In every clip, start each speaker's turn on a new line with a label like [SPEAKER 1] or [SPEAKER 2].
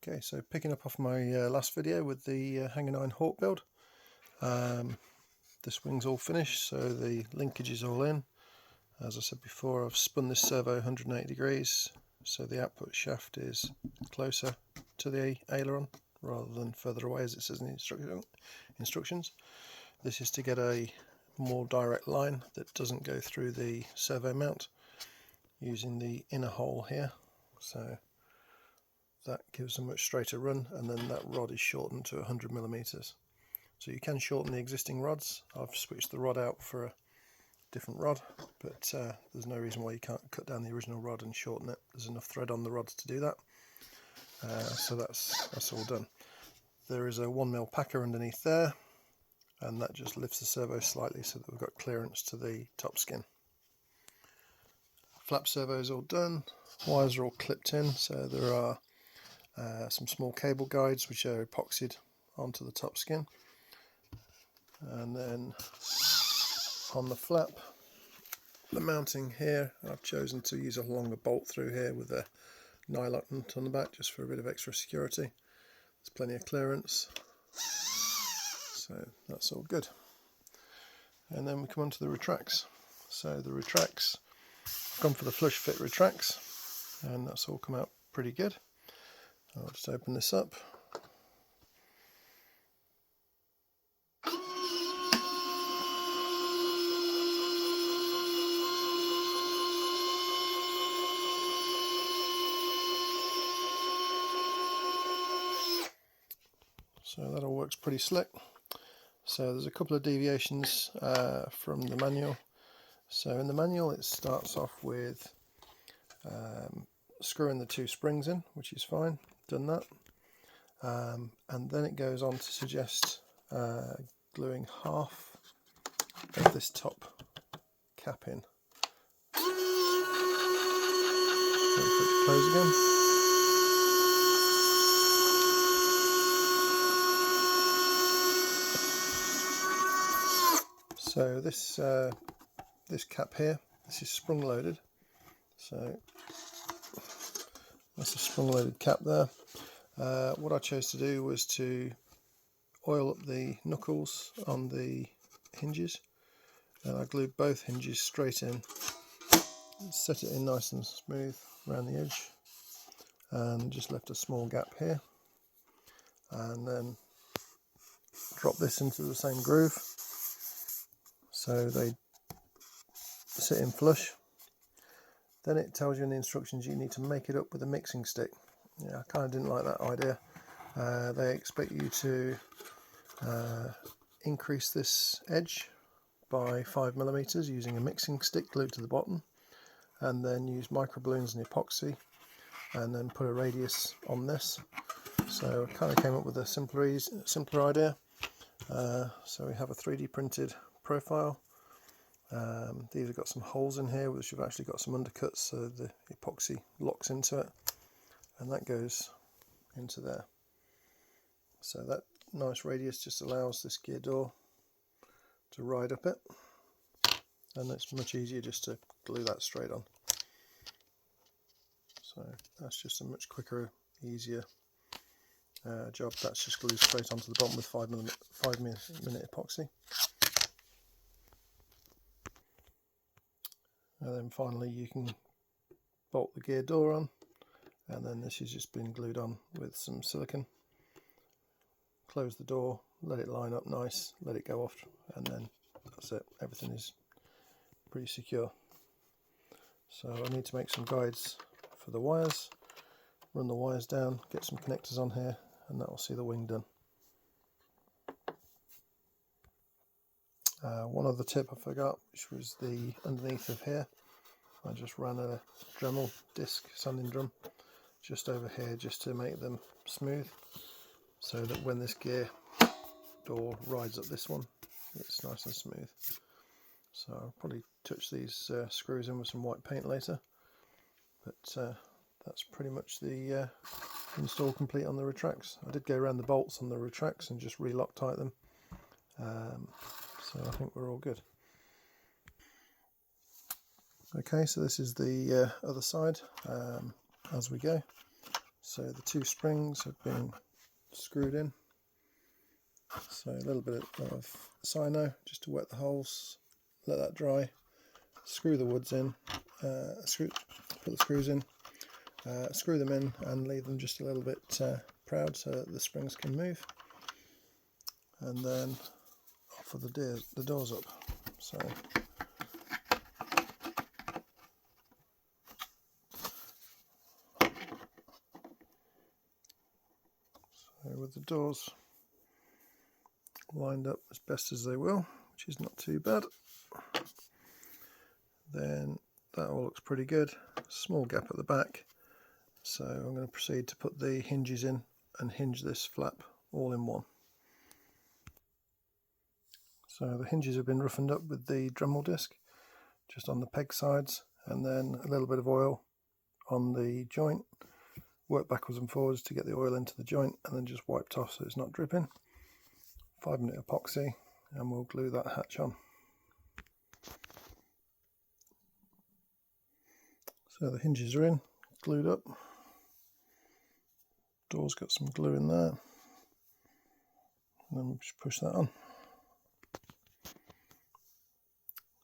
[SPEAKER 1] Okay, so picking up off my last video with the Hangar 9 Hawk build. This wing's all finished, so the linkage is all in. As I said before, I've spun this servo 180 degrees, so the output shaft is closer to the aileron rather than further away as it says in the instructions. This is to get a more direct line that doesn't go through the servo mount using the inner hole here. So that gives a much straighter run, and then that rod is shortened to 100mm. So you can shorten the existing rods. I've switched the rod out for a different rod, but there's no reason why you can't cut down the original rod and shorten it. There's enough thread on the rods to do that. So that's all done. There is a 1mm packer underneath there, and that just lifts the servo slightly so that we've got clearance to the top skin. Flap servo is all done. Wires are all clipped in, so there are some small cable guides which are epoxied onto the top skin, and then on the flap, the mounting here, I've chosen to use a longer bolt through here with a nylon nut on the back just for a bit of extra security. There's plenty of clearance, so that's all good. And then we come on to the retracts. So the retracts, I've gone for the flush fit retracts, and that's all come out pretty good. I'll just open this up. So that all works pretty slick. So there's a couple of deviations from the manual. So in the manual it starts off with screwing the two springs in, which is fine, done that. And then it goes on to suggest gluing half of this top cap in. Wait for it to close again. So this cap here, this is sprung loaded. So that's a sprung loaded cap there. What I chose to do was to oil up the knuckles on the hinges, and I glued both hinges straight in, set it in nice and smooth around the edge, and just left a small gap here, and then drop this into the same groove so they sit in flush. Then it tells you in the instructions you need to make it up with a mixing stick. Yeah, I kind of didn't like that idea. They expect you to increase this edge by 5mm using a mixing stick glued to the bottom, and then use microballoons and epoxy, and then put a radius on this. So I kind of came up with a simpler idea. So we have a 3D printed profile. These have got some holes in here which have actually got some undercuts, so the epoxy locks into it, and that goes into there. So that nice radius just allows this gear door to ride up it, and it's much easier just to glue that straight on. So that's just a much quicker, easier job. That's just glued straight onto the bottom with 5mm epoxy. And then finally you can bolt the gear door on, and then this has just been glued on with some silicone. Close the door, let it line up nice, let it go off, and then that's it. Everything is pretty secure. So I need to make some guides for the wires, run the wires down, get some connectors on here, and that will see the wing done. One other tip I forgot, which was the underneath of here. I just ran a Dremel disc sanding drum just over here just to make them smooth, so that when this gear door rides up this one, it's nice and smooth. So I'll probably touch these screws in with some white paint later, but that's pretty much the install complete on the retracts. I did go around the bolts on the retracts and just re-Loctite them, so I think we're all good. Okay, so this is the other side as we go. So the two springs have been screwed in. So a little bit of cyano just to wet the holes, let that dry, screw the woods in, put the screws in, screw them in and leave them just a little bit proud so that the springs can move, and then offer the doors up. So with the doors lined up as best as they will, which is not too bad, then that all looks pretty good. Small gap at the back, so I'm going to proceed to put the hinges in and hinge this flap all in one. So the hinges have been roughened up with the Dremel disc just on the peg sides, and then a little bit of oil on the joint, work backwards and forwards to get the oil into the joint, and then just wiped off so it's not dripping. 5-minute epoxy, and we'll glue that hatch on. So the hinges are in, glued up. Door's got some glue in there, and then we'll just push that on.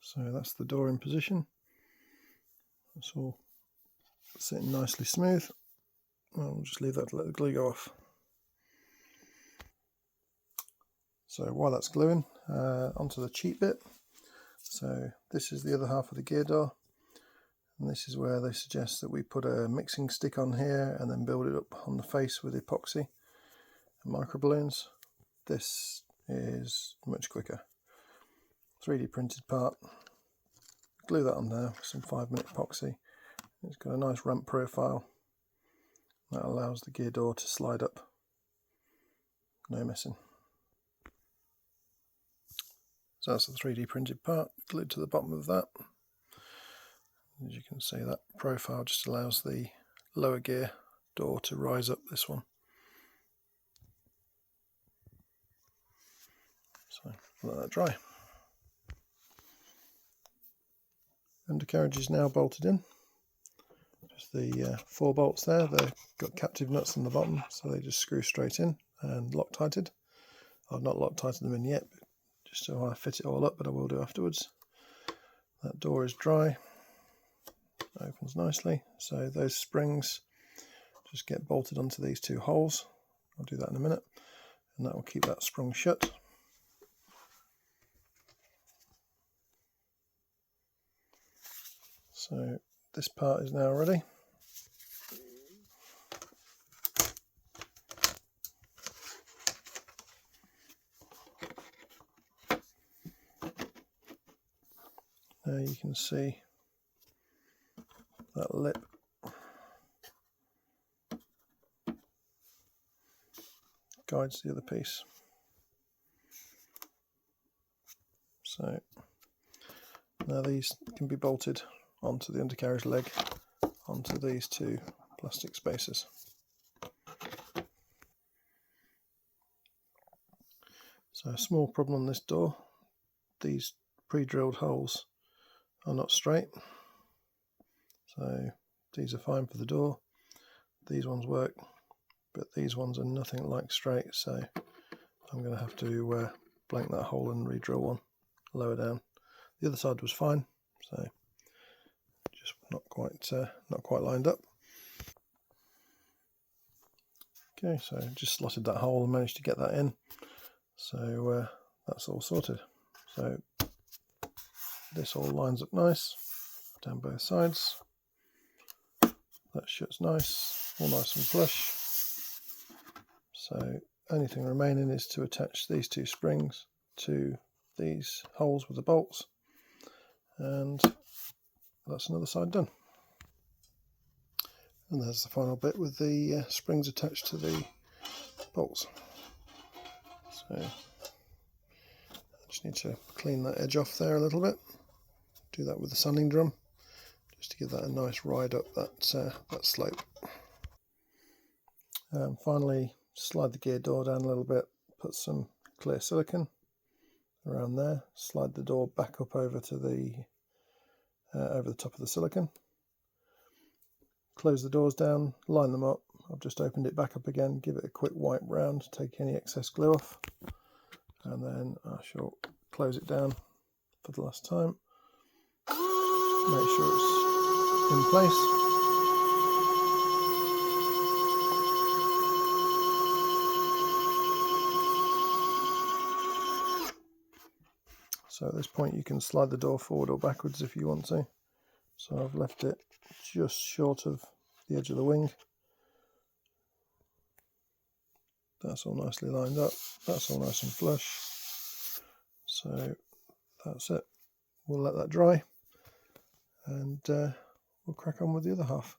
[SPEAKER 1] So that's the door in position. It's all sitting nicely smooth. We'll just leave that to let the glue go off. So while that's gluing, onto the cheat bit. So this is the other half of the gear door, and this is where they suggest that we put a mixing stick on here and then build it up on the face with epoxy and micro balloons. This is much quicker. 3D printed part. Glue that on there with some 5-minute epoxy. It's got a nice ramp profile that allows the gear door to slide up. No messing. So that's the 3D printed part glued to the bottom of that. As you can see, that profile just allows the lower gear door to rise up this one. So let that dry. Undercarriage is now bolted in. Just the 4 bolts there. They've got captive nuts on the bottom, so they just screw straight in and Loctited. I've not Loctited them in yet, just so I fit it all up, but I will do afterwards. That door is dry. Opens nicely. So those springs just get bolted onto these 2 holes. I'll do that in a minute, and that will keep that sprung shut. So this part is now ready. Now you can see that lip guides the other piece. So now these can be bolted onto the undercarriage leg, onto these 2 plastic spacers. So a small problem on this door, these pre-drilled holes are not straight. So these are fine for the door, these ones work, but these ones are nothing like straight, so I'm going to have to blank that hole and re-drill one lower down. The other side was fine, so just not quite lined up. Okay, so just slotted that hole and managed to get that in, so that's all sorted. So this all lines up nice down both sides. That shuts nice, all nice and flush. So anything remaining is to attach these 2 springs to these holes with the bolts, and that's another side done. And there's the final bit with the springs attached to the bolts. So I just need to clean that edge off there a little bit. Do that with the sanding drum, just to give that a nice ride up that slope. Finally, slide the gear door down a little bit, put some clear silicone around there, slide the door back up over to the over the top of the silicone, close the doors down, line them up, I've just opened it back up again, give it a quick wipe round, take any excess glue off, and then I shall close it down for the last time. Make sure it's in place. So at this point you can slide the door forward or backwards if you want to. So I've left it just short of the edge of the wing. That's all nicely lined up. That's all nice and flush. So that's it. We'll let that dry and we'll crack on with the other half.